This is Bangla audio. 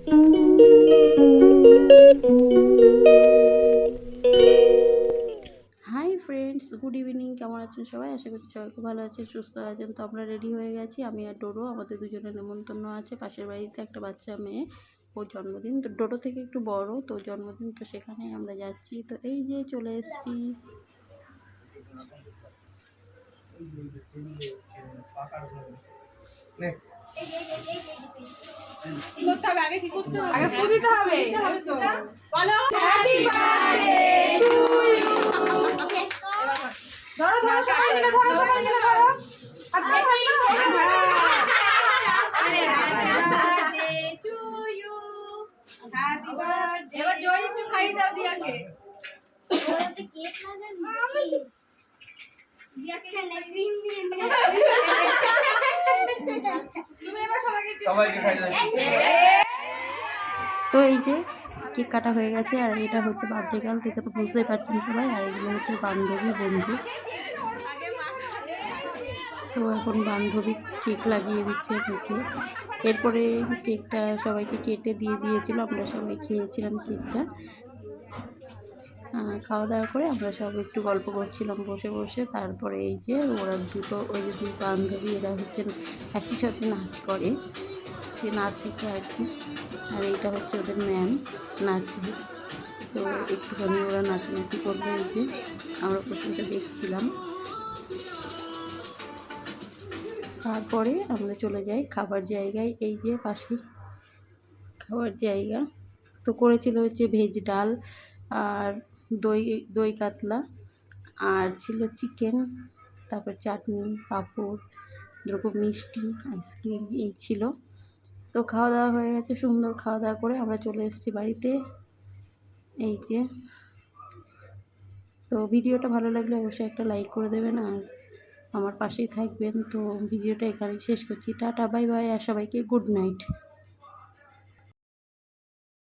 Hi friends, good evening. কেমন আছেন সবাই? আশা করছি সবাই খুব ভালো আছেন, সুস্থ আছেন। তো আমরা রেডি হয়ে গেছি, আমি আর ডোডো। আমাদের দুজনের নেমন্তন্ন আছে পাশের বাড়িতে, একটা বাচ্চা মেয়ে, ওর জন্মদিন। তো ডোডো থেকে একটু বড়, তো জন্মদিন, তো সেখানেই আমরা যাচ্ছি। তো এই যে চলে এসেছি। আগে কি করতে হবে? আগে ফু দিতে হবে তো। বলো হ্যাপি বার্থডে টু ইউ। ধরো ধরো সবাই মিলে ধরো, সবাই মিলে ধরো। Happy birthday to you. Happy birthday. এবার জয় একটু খাইয়ে দাও দিয়াকে। ওরাতে কেক লাগাবি? দিয়াকে ক্রিম দিয়ে তুমি এবার সবাইকে খাইয়ে দাও। তো এই যে কেক কাটা হয়ে গেছে, আর এটা হচ্ছে বার্থডে গার্ল, দেখে তো বুঝতেই পারছেন সবাই। আর এগুলো হচ্ছে বান্ধবী, বন্ধু। তো এখন বান্ধবী কেক লাগিয়ে দিচ্ছে মুখে। এরপরে কেকটা সবাইকে কেটে দিয়ে দিয়েছিল, আমরা সবাই খেয়েছিলাম কেকটা। খাওয়া দাওয়া করে আমরা সব একটু গল্প করছিলাম বসে বসে। তারপরে এই যে ওরা দুটো, ওই যে দুই বান্ধবী, এরা হচ্ছে একই সাথে নাচ করে, সে নাচ শিখে আর কি। আর এইটা হচ্ছে ওদের ম্যাম, নাচে। তো একটুখানি ওরা নাচানাচি করবে, এই যে আমরা প্রথমটা দেখছিলাম। তারপরে আমরা চলে যাই খাবার জায়গায়, এই যে পাশেই খাবার জায়গা। তো করেছিল হচ্ছে ভেজ ডাল, আর দই দই কাতলা, আর ছিল চিকেন, তারপর চাটনি, পাঁপড়, এরকম মিষ্টি, আইসক্রিম, এই ছিল। তো খাওয়া দাওয়া হয়ে গেছে, সুন্দর খাওয়া দাওয়া করে আমরা চলে এসেছি বাড়িতে। এই যে, তো ভিডিওটা ভালো লাগলে অবশ্যই একটা লাইক করে দেবেন, আর আমার পাশেই থাকবেন। তো ভিডিওটা এখানে শেষ করছি। টাটা, বাই বাই, আর সবাইকে গুড নাইট।